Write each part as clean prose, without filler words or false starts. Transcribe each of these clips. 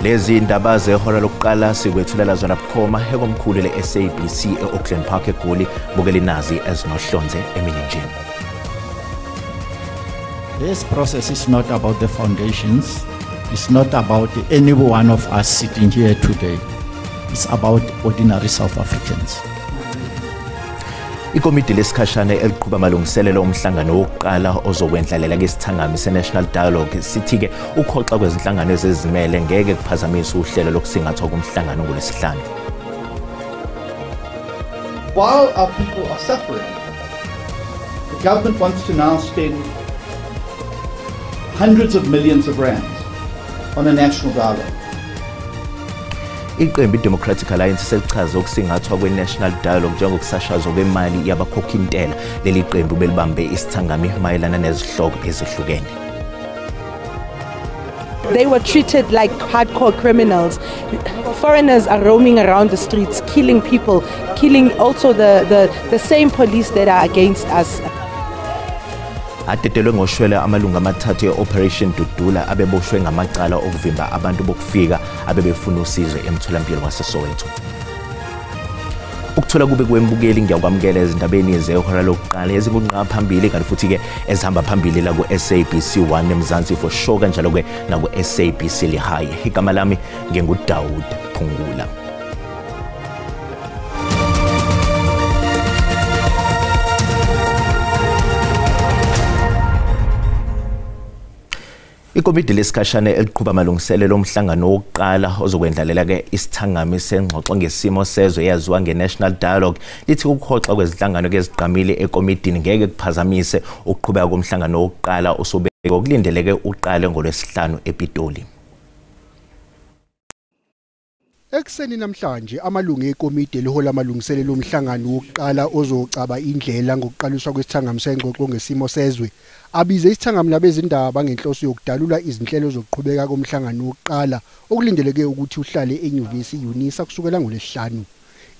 Lezi indaba zehora lokuqala sikwethulela zona bukhoma ekomkhulu le-SABC e-Auckland Park eGoli bukeli nazi ezinohlonze emininjini. This process is not about the foundations. It's not about any one of us sitting here today. It's about ordinary South Africans. Ikomiti lesikhashana eliqhuba amalungiselelo omhlangano wokuqala ozokwendlalela ngesithangami se-National Dialogue sithi-ke ukhoxa kwezinhlangano ezizimele ngeke kuphazamise uhlelo lokusingathwa komhlangano ngolwesihlanu. While our people are suffering, the government wants to now spend hundreds of millions of rands on a national dialogue. Iqembu i-Democratic Alliance selichaza ukusingathwa kwe-National Dialogue njengokusashazwa kwemali yabakhokhi intela. Leli qembu belibambe isithangami mayelana nezihloko ezihlukene. They were treated like hardcore criminals. Foreigners are roaming around the streets, killing people, killing also the same police that are against us. Atetelwe ngoshwele amalungu amathathu e-Operation Dudula abeboshwe ngamacala okuvimba abantu bokufika abebefuna usizo emtholampilo waseSoweto. Ukuthola kube kwembukeli ngiyakwamukela ezindabeni ezehora lokuqala ezikunqa phambili kanti futhi-ke ezihamba phambili la ku-SABC 1 eMzansi for sure kanjalo-ke naku-SABC Lihaya. Igama lami nginguDawud Phungula. Ikomiti lesikhashana eliqhuba amalungiselelo omhlangano wokuqala ozokwendlalela ke isithangami sengxoxo ngesimo sezwe yaziwa nge-National Dialogue lithi ukuhoxa kwezinhlangano eziqhamile ekomitini ngeke kuphazamise ukuqhubeka komhlangano wokuqala osobekwa okulindeleke uqale ngolwesihlanu ePitoli. Ekseni namhlanje amalungu ekomiti elihola amalungiselelo omhlangano wokuqala ozocaba indlela ngokuqaliswa kwesithangami sengxoxo ngesimo sezwe abize isithangami labezindaba ngenhloso yokudalula izinhlelo zokuqhubeka komhlangano wokuqala okulindeleke ukuthi uhlale eNyuvesi Unisa kusukela ngolesihlanu.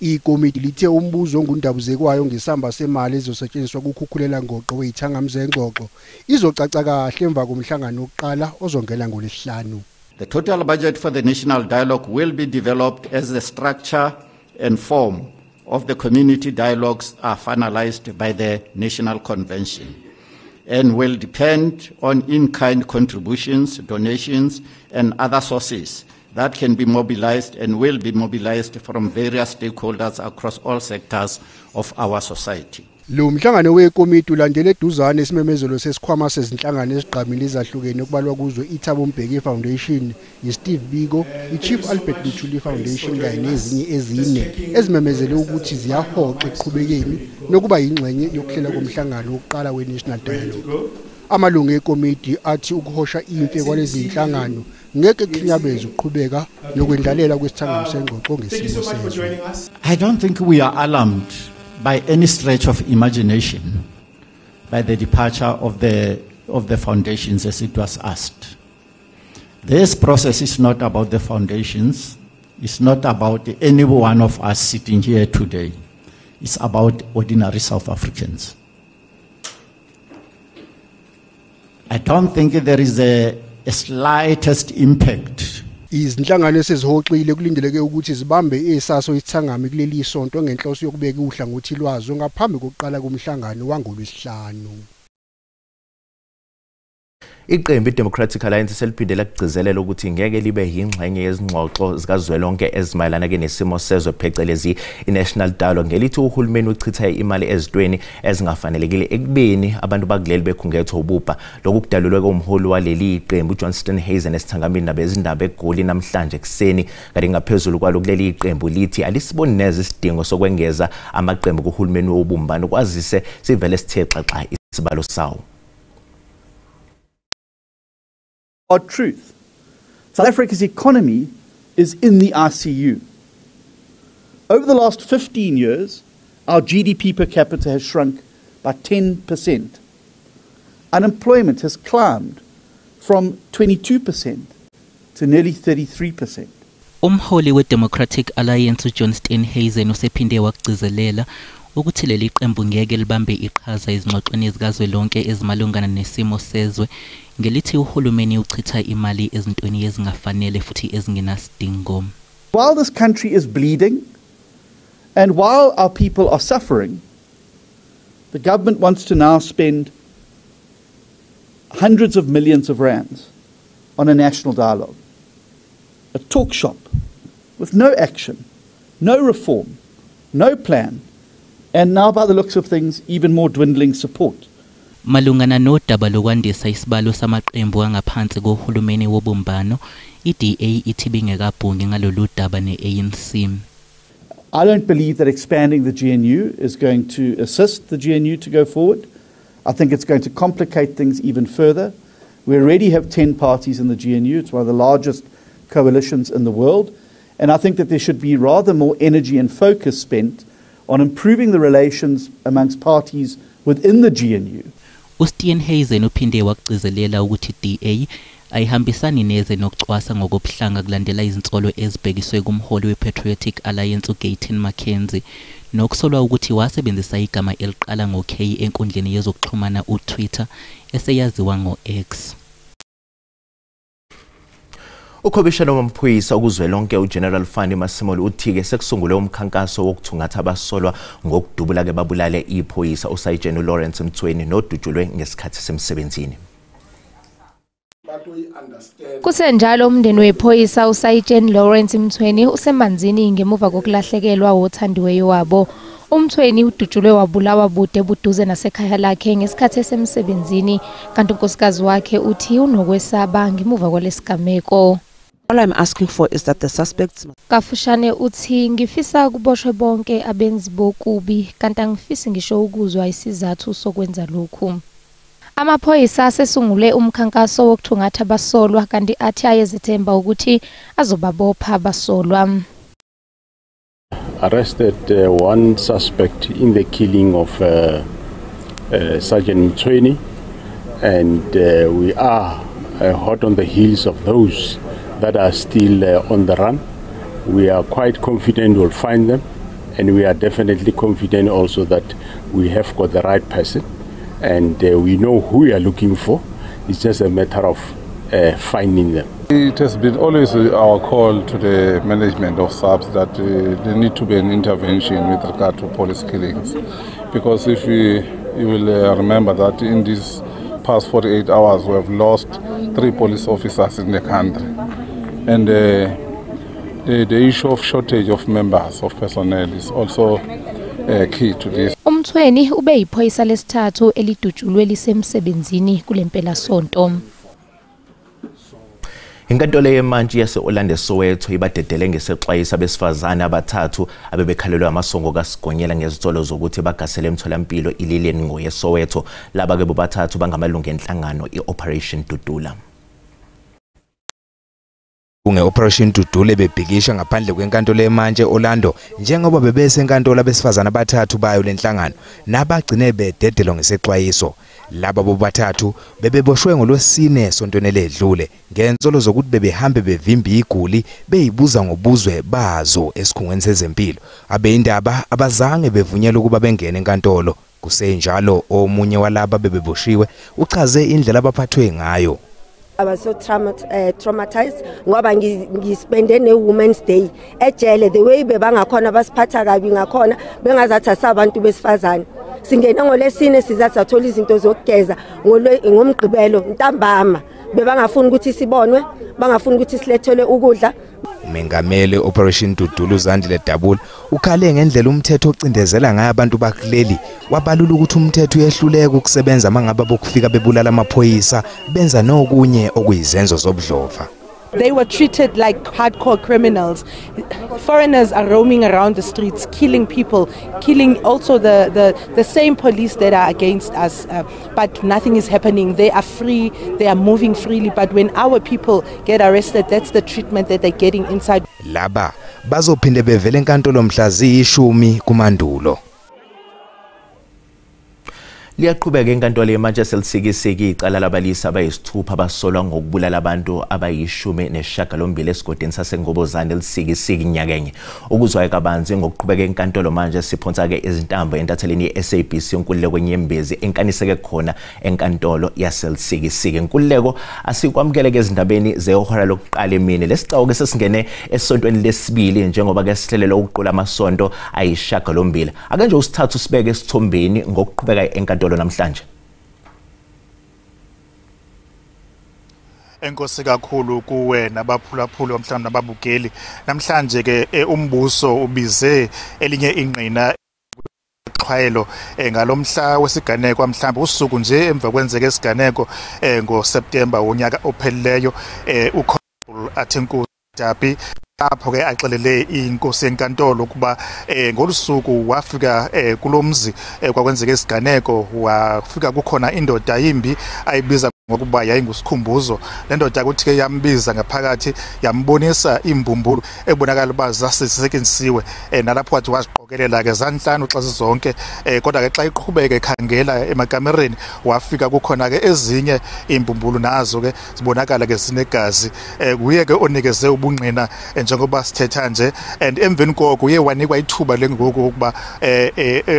Ikomiti lithe umbuzo ongundabuzekwayo ngesamba semali ezosetshenziswa ukukhukhulela ngoqo wezithangami zengxoxo izocaca kahle emva komhlangano wokuqala ozongena ngolesihlanu. The total budget for the National Dialogue will be developed as the structure and form of the community dialogues are finalized by the National Convention and will depend on in-kind contributions, donations, and other sources that can be mobilized and will be mobilized from various stakeholders across all sectors of our society. Lo mhlangano wekomiti ulandele eduzane isimemezelo sesikhwama sezinhlangano eziqhamile ezahlukene okubalwa kuzo iThabo Mbeki Foundation, iSteve Biko, iChief Albert Luthuli Foundation kanye nezinye ezine ezimemezele ukuthi ziyahoxa ekuqhubekeni nokuba yingxenye yokuhlela komhlangano wokuqala weNational Dialogue. Amalungu ekomiti athi ukuhosha imfe kwalezi zinhlangano ngeke kunyabeze ukuqhubeka nokwendlalela kwesithangami sengxoxo ngesimo sezwe. I don't think we are alarmed by any stretch of imagination by the departure of the foundations as it was asked. This process is not about the foundations. It's not about any one of us sitting here today. It's about ordinary South Africans. I don't think there is a slightest impact. Izinhlangano esezihoxile kulindeleke ukuthi zibambe esaso isithangami kuleli sonto ngenhloso yokubeka uhlangothi lwazo ngaphambi kokuqala komhlangano wangolwesihlanu. Iqembu i-Democratic Alliance seliphindela kugcizelela ukuthi ngeke libe yingxenye yezingxoxo zikazwelonke ezimayelana nesimo sezwe phecelezi i-National Dialogue ngelithi uhulumeni uchitha imali ezintweni ezingafanelekile ekubeni abantu bakuleli bekhungethwa ubupha. Lokhu kudalulwe komholi waleli iqembu Johnston Hazen esithangamini nabezindaba eGoli namhlanje ekseni kanti ngaphezulu kwalo kuleli iqembu lithi alisiboni neze isidingo sokwengeza amaqembu kuhulumeni wobumbano kwazise sivele sithe xaxa isibalo sawo. Our truth. South Africa's economy is in the ICU. Over the last 15 years, our GDP per capita has shrunk by 10%. Unemployment has climbed from 22% to nearly 33%. Umholi we-Democratic Alliance Johnston Hazen usephinde wagcizelela ukuthi leli qembu ngeke libambe iqhaza izingxoxweni ezikazwelonke ezimalungana nesimo sezwe ngelithi uhulumeni uchitha imali ezintweni ezingafanele futhi ezingenasidingo. While this country is bleeding and while our people are suffering, the government wants to now spend hundreds of millions of rands on a national dialogue, a talk shop with no action, no reform, no plan, and now by the looks of things, even more dwindling support. Malungana nodaba lokwandisa isibalo samaqembu angaphansi kohulumeni wobumbano, iDA ithi bingekabhungi ngalolu daba neANC. I don't believe that expanding the GNU is going to assist the GNU to go forward. I think it's going to complicate things even further. We already have 10 parties in the GNU. It's one of the largest coalitions in the world. And I think that there should be rather more energy and focus spent on improving the relations amongst parties within the GNU. Steenhuisen uphinde wagcizelela ukuthi DA ayihambisani neze nokucwasa ngokubuhlanga kulandela izinsolo ezibhekiswe kumholi wePatriotic Alliance uGayton Mackenzie nokusolwa ukuthi wasebenzisa igama eliqala ngo-K enkundleni yezokuxhumana uTwitter eseyaziwa ngo-X. Ukhomishana wamaphoyisa okuzwelonke uGeneral Fani Masimolo uthi-ke sekusungulwe umkhankaso wokuthungatha abasolwa ngokudubula ke babulale iphoyisa uSergeant Lawrence Mthweni nodutshulwe ngesikhathi semsebenzini. Kusenjalo umndeni wephoyisa uSergeant Lawrence Mthweni usemanzini ngemuva kokulahlekelwa othandiweyo wabo. Umthweni udutshulwe wabulawa bude buduze nasekhaya lakhe ngesikhathi semsebenzini kanti unkosikazi wakhe uthi unokwesaba ngemuva kwalesigameko. All I'm asking for is that the suspects Kafushane uthi ngifisa kuboshwe bonke abenzi bokubi kanti angifisi ngisho ukuzwa isizathu sokwenza lokhu. Amaphoyisa asesungule umkhankaso wokuthungatha abasolwa kanti athi ayezithemba ukuthi azobabopha abasolwa. Arrested one suspect in the killing of Sergeant Mthweni, and we are hot on the heels of those that are still on the run. We are quite confident we'll find them, and we are definitely confident also that we have got the right person, and we know who we are looking for. It's just a matter of finding them. It has been always our call to the management of SAPS that there need to be an intervention with regard to police killings, because if you will remember that in these past 48 hours we have lost 3 police officers in the country, and the issue of shortage of members of personnel is also key to this. Umthweni ube yiphoyisa lesithathu elidutshulwe lisemsebenzini kulempela sonto. Inkantolo yemantshi yase-Orlando Soweto ibadedele ngesexwayisa abesifazane abathathu abebekhalelwe amasongo kaSigonyela ngezitsolo zokuthi bagasele emtholampilo iLillian Ngoyi eSoweto. Laba-ke bobathathu bangamalungu enhlangano i-Operation Dudula. Operation Dudula bebhikisha ngaphandle kwenkantolo yemantshi eOrlando njengoba bebese enkantolo abesifazane abathathu bayo lenhlangano nabagcine bededelwa ngesexwayiso. Laba bobathathu bebeboshwe ngolwesine esontweni eledlule ngensolo zokuthi bebehambe bevimba iguli beyibuza ngobuzwe bazo esikhungweni sezempilo. Abeyindaba abazange bevunyelwe ukuba bengene enkantolo. Kusenjalo omunye walaba bebeboshiwe uchaze indlela abaphathwe ngayo. I was so traumatized ngoba ngispende ne-Women's Day ejele, the way bebangakhona basiphatha kabi ngakhona bengazathi asabantu besifazane. Singena ngolesine sizathi athola izinto zokugeza ngomgqibelo ntambama bebangafuni ukuthi sibonwe, bangafuni ukuthi silethelwe ukudla. Umengameli Operation Dudula uZandile Dabula ukhale ngendlela umthetho ocindezela ngayo abantu bakuleli, wabalula ukuthi umthetho uyehluleka ukusebenza mangaba bokufika bebulala amaphoyisa benza nokunye okuyizenzo zobudlova. They were treated like hardcore criminals. Foreigners are roaming around the streets, killing people, killing also the same police that are against us, but nothing is happening. They are free, they are moving freely, but when our people get arrested, that's the treatment that they're getting inside. Laba bazophinde bevele enkantolo mhla ziyishumi kumandulo. Liyaqhubeka enkantolo yeManchester City icala labalisi abayisithupha abasolwa ngokubulala abantu abayi-18 esigodini saseNgobozane eLisikisiki nyakenye. Ukuzwayeka kabanzi ngokuqhubeka enkantolo manje siphonsa-ke izintambo entatheleni ye-SABC Nkululeko Nyembezi enkaniseke khona enkantolo yaseLisikisiki. Nkululeko asikwamukele-ke ezindabeni zehora lokuqala emini. Lesicawuke sesingene esontweni lesibili njengoba-ke sihlelele ukuqula amasonto ayisishiyagalombili. Ake nje usithathu sibeke esithombeni ngokuqhubeka enkantolo namhlanje. Enkosi kakhulu kuwe nabaphulaphuli omhlanje nababukeli. Namhlanje ke umbuso ubize elinye ingqina xhayelo ngalomhla wesiganeko mhlawumbe usuku nje emva kwenzeke isiganeko ngoSeptember wonyaka ophelileyo uConstable Athenkosi Dapi lapho ke axelele inkosi enkantolo ukuba ngolusuku wafika kulomzi kwakwenzeke isiganeko wafika kukhona indoda yimbi ayibiza ngokuba yayingusikhumbuzo. Le ndoda kuthi ke yambiza ngaphakathi yambonisa imbumbulu ebonakala uba zasesetshenzisiwe nalapho wathi waziqokelela ke zanhlanu xa zonke kodwa ke xa iqhubeka ekhangela emakamereni wafika kukhona ke ezinye imbumbulu nazo ke zibonakala ke zinegazi. Kuye ke onikeze ubungqina njengoba sithetha nje and emveni koko uye wanikwa ithuba lengoku ukuba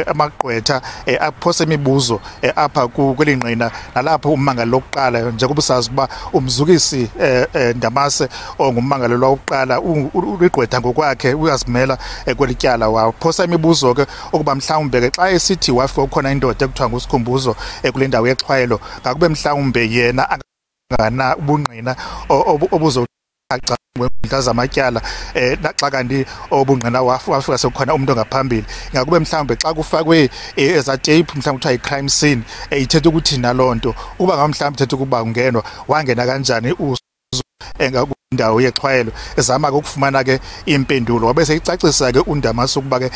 amagqwetha aphose imibuzo apha kwelingqina nalapho ummangalo lokuqala njengoba sazi uba umzukisi Ndamase ongummangalelwa wokuqala uligqwetha ngokwakhe uyazimela kwelityala waphosa imibuzo ke ukuba mhlawumbe ke xa esithi wafika ukhona indoda ekuthiwa ngusikhumbuzo kule ndawo yexhwayelo ngakube mhlawumbe yena angana ubungqina obuzo zamatyala naxa kanti obungqina wafika sekukhona umuntu ongaphambili ngakube mhlawumbe xa kufakwe eza tape mhlawumbe kuthiwa i-crime scene ithetha ukuthi naloo nto uba ngamhlawumbe ithetha ukuba ungena wangena kanjani engakwindawo yexhwayelo ezama ukufumana ke impendulo wabe seyicacisa ke uNdamase ukuba ke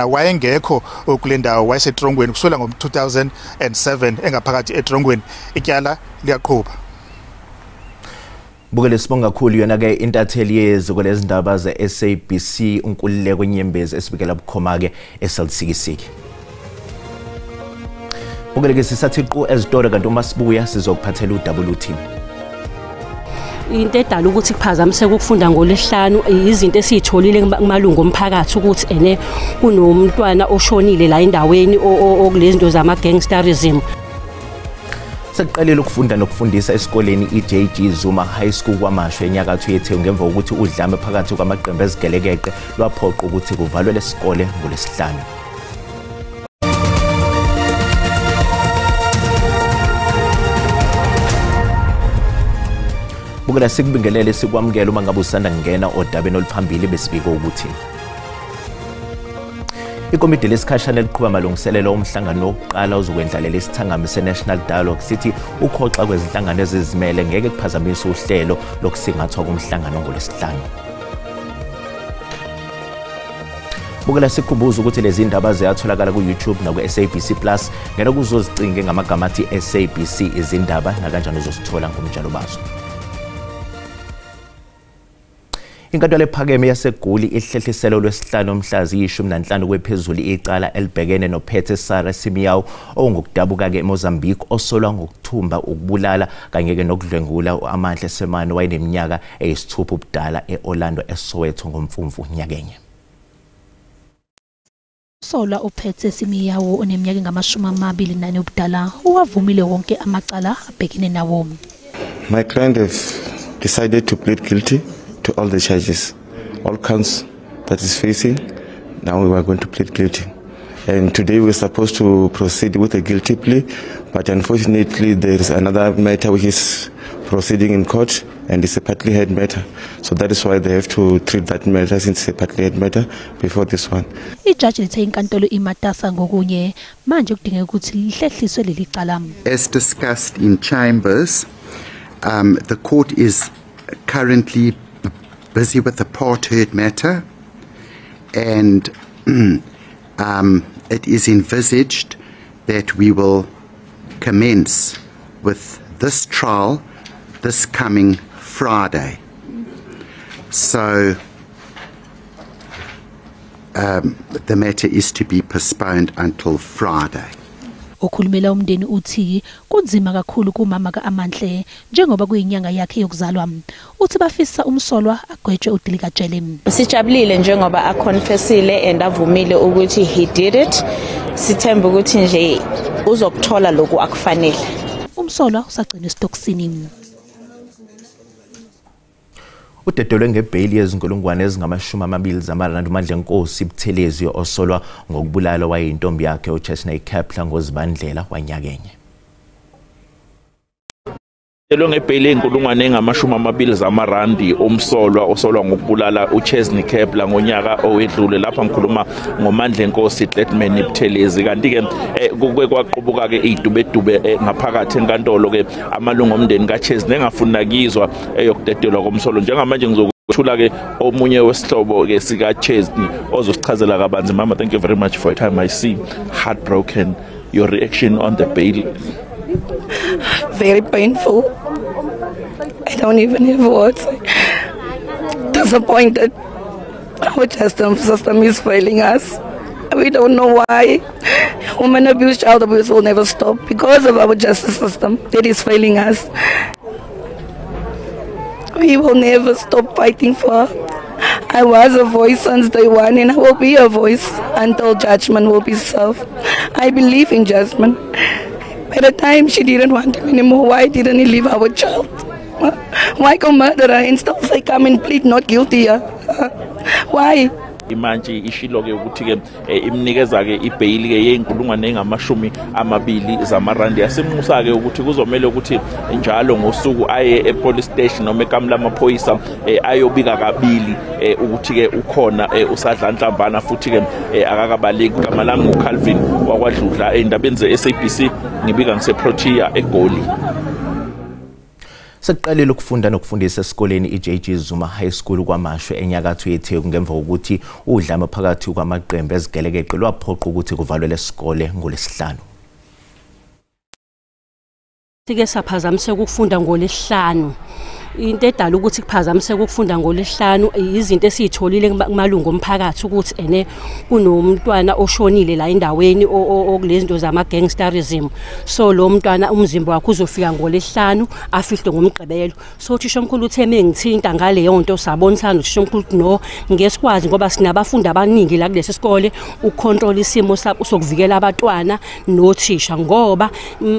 wayengekho kule ndawo wayesetrongweni kusukela ngo-2007 engaphakathi etrongweni. Ityala liyaqhuba. Bukele sibonga kakhulu yona-ke intatheli yeziko lezindaba ze-SABC Nkululeko Nyembezi esibikela bukhoma-ke eSelsikisiki. Bukele-ke sisathi qu ezitolo kanti uma sibuya sizokuphathela uWT. Into edala ukuthi kuphazamiseke ukufunda ngoLesihlanu izinto esizitholile kumalungu omphakathi ukuthi kunomntwana oshonile la endaweni okulezi zinto zama-gangsterism. Sekuqalile ukufunda nokufundisa esikoleni iJG Zuma High School kwaMashwe enyakatho yeTheku ngemva kokuthi udlame phakathi kwamaqembu ezigelekeqe lwaphoqa ukuthi kuvalwe lesikole ngoLesihlanu. Bukela sikubingelele sikwamukela uma ngabe usanda ngena odabeni oluphambili besibiko ukuthi ikomiti lesikhashana eliqhuba amalungiselelo omhlangano wokuqala ozokwendlalela isithangami se-National Dialogue sithi ukhoxa kwezinhlangano ezizimele ngeke kuphazamise uhlelo lokusingathwa komhlangano ngoLesihlanu. Bukela sikhumbuza ukuthi lezi ndaba ziyatholakala ku-YouTube naku-SABC Plus ngena kuzozicinge ngamagama athi SABC izindaba nakanjani uzosithola ngomjalo bazo. Inkantolo ephakeme yaseGoli ihlehliselo lwesihlanu mhla ziyi-15 kwephezulu icala elibhekene noPhethe Sara Simiyawu ongokudabuka-ke eMozambique osolwa ngokuthumba ukubulala kanye-ke nokudlwengula uAmandla Semane wayeneminyaka eyisithupha ubudala e-Orlando eSoweto ngomfumfu nyakenye. Sola uPhethe Simiyawu oneminyaka engama-24 ubudala uwavumile wonke amacala abhekene nawo. My client have decided to plead guilty to all the charges, all counts that is facing. Now we are going to plead guilty. And today we're supposed to proceed with a guilty plea, but unfortunately there is another matter which is proceeding in court and it's a partly heard matter. So that is why they have to treat that matter since it's a partly heard matter before this one. Ijaji lithe inkantolo imatasa ngokunye manje kudingeka ukuthi lihlehliswe leli cala. As discussed in chambers, the court is currently busy with the part heard matter, and it is envisaged that we will commence with this trial this coming Friday. So the matter is to be postponed until Friday. Okhulumela umndeni uthi kunzima kakhulu kumama kaAmanhle njengoba kuyinyanga yakhe yokuzalwa. Uthi bafisa umsolwa agwetshwe uDilikajele. Sijabulile njengoba aconfessile and avumile ukuthi he did it. Sithemba ukuthi nje uzokuthola lokhu akufanele. Umsolwa usagcina esitokisini. Udedelwe ngebheli yezinkulungwane ezingama-20 zamarandi uMandlenkosi Buthelezi osolwa ngokubulala wayintombi yakhe uChesney Kepler ngoZibandlela wanyakenye. Udedelwe ngebheli yenkulungwane engama-20 zamarandi umsolwa osolwa ngokubulala uChesney Kepler ngonyaka owedlule. Lapha ngikhuluma ngoMandlenkosi Cletman Buthelezi. Kanti-ke kuke kwaqubuka-ke idubedube ngaphakathi enkantolo ke amalungu omndeni kaChesney engafuni nakizwa eyokudedelwa komsolo. Njengamanje ngizokuthula ke omunye wesihlobo ke sika Chesney ozosichazela kabanzi. Mama, thank you very much for your time. I see heartbroken. Your reaction on the bail? Very painful. I don't even have words. Disappointed. Our justice system is failing us. We don't know why. Women abuse, child abuse will never stop because of our justice system. It is failing us. We will never stop fighting for her. I was a voice since day one and I will be a voice until judgment will be served. I believe in judgment. By the time she didn't want him anymore, why didn't he leave our child? Why go murder her and still say come and plead not guilty? Why? Imanje ishilo ke ukuthi ke imnikeza ke ibail ke yenkulungwane engama-20 zamarandi. Yasimnxusa ke ukuthi kuzomela ukuthi njalo ngosuku aye epolice station noma ekamla amaphoyisa ayobika kabili ukuthi ke ukhona usadlanhlambana futhi ke akakabaleki. Igama lami nguCalvin wakwaDludla endabeni ze-SABC ngibika ngiseProtea eGoli. Sekuqalile ukufunda nokufundisa esikoleni iJG Zuma High School kwaMashwe enyakatho yeTheku ngemva kokuthi udlame phakathi kwamaqembu ezigelekeqe lwaphoqa ukuthi kuvalwe lesikole ngoLesihlanu. Sike saphazamiseka ukufunda ngoLesihlanu. Into edala ukuthi kuphazamiseka ukufunda ngoLesihlanu izinto esizitholile kumalungu omphakathi ukuthi kunomntwana oshonile la endaweni okulezinto zama gangsterism. So lo mntwana umzimba wakhe uzofika ngoLesihlanu afihlwe ngomgqibelo. So uThishomkhulu utheme ngithinta ngale yonto sabonisana uThishomkhulu no ngesikwazi ngoba sinabafundi abaningi la kulesi sikole ucontrol isimo sokuvikela abantwana nothisha ngoba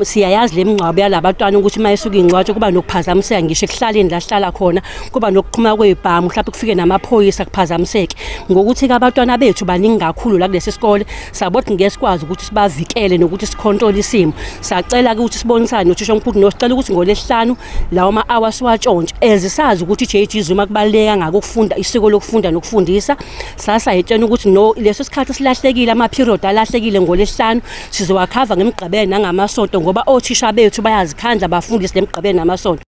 siyayazi lemingcwabo yalabatwana ukuthi mayesuka ingcwatshe kuba nokuphazamiseka ngisho ekuhlala lahlala khona kuba nokuxhuma kwezibhamu mhlawumbe kufike namaphoyisa kuphazamiseke ngokuthi abantwana bethu baningi kakhulu la kulesi sikole sabothi ngesikwazi ukuthi sibavikele nokuthi sicontrol isimo. Sacela ukuthi sibonisane noThishomkhulu nosicela ukuthi ngoLesihlanu lawo ma-hours watshontshe ezisazi ukuthi iJG Zuma kubaleka ngakufunda isiko lokufunda nokufundisa. Sasayitshena ukuthi no leso sikhathi silahlekile ama-period alahlekile ngoLesihlanu sizowakhava ngemigqibelo nangamasonto ngoba othisha bethu bayazikhandla bafundise lemigqibelo namasonto.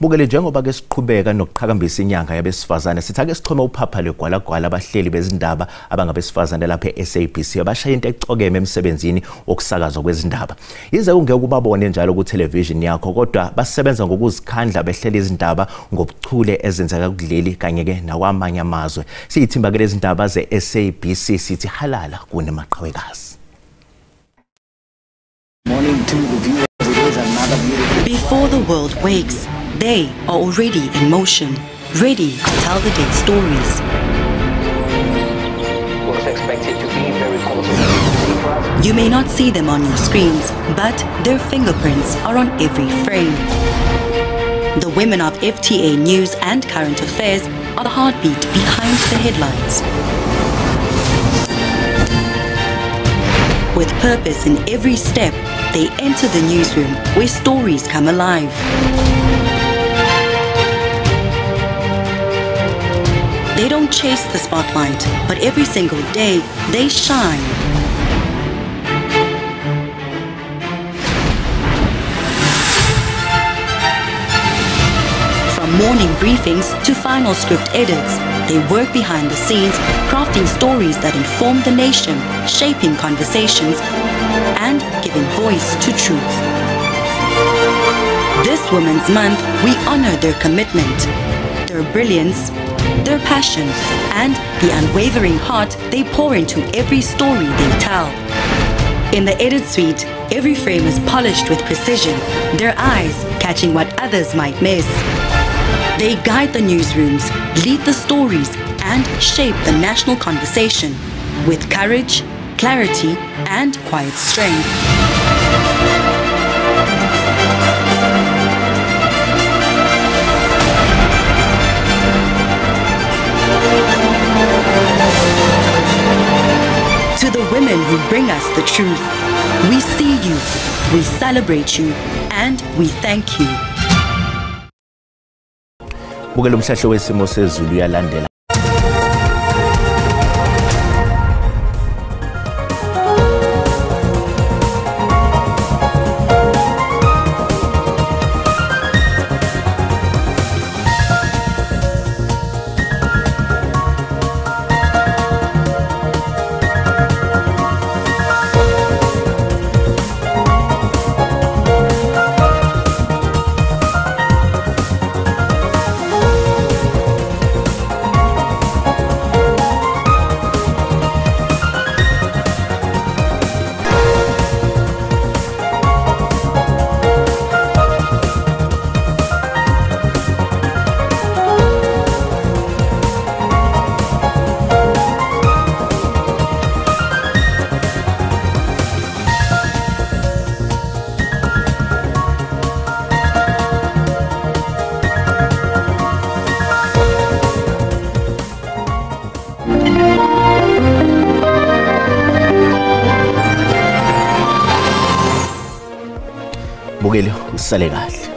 Bukele njengoba ke siqhubeka nokuqhakambisa inyanga yabesifazane sithake sixhoma uphapha legwalagwala abahleli bezindaba abangabesifazane lapha eSABC abashaya into ecokeme emsebenzini wokusakazwa kwezindaba. Yize ungeke ubabone njalo ku television yakho kodwa basebenza ngokuzikhandla behleli izindaba ngobuchule ezenzeka kuleli kanye ke nawamanye amazwe. Siyithimba ke lezindaba zeSABC sithi halala kunemaqhawekazi. Morning to the viewers, it is another beautiful. Before the world wakes, they are already in motion, ready to tell the day stories. Was expected to be very colorful. You may not see them on your screens, but their fingerprints are on every frame. The women of FTA News and Current Affairs are the heartbeat behind the headlines. With purpose in every step, they enter the newsroom where stories come alive. They don't chase the spotlight, but every single day, they shine. From morning briefings to final script edits, they work behind the scenes, crafting stories that inform the nation, shaping conversations, and giving voice to truth. This Women's Month, we honor their commitment, their brilliance, their passion, and the unwavering heart they pour into every story they tell. In the edit suite, every frame is polished with precision, their eyes catching what others might miss. They guide the newsrooms, lead the stories, and shape the national conversation with courage, clarity, and quiet strength. To the women who bring us the truth, we see you, we celebrate you, and we thank you. Bukela umhlahlo wesimo sezulu uyalandela. Bukele usale kahle.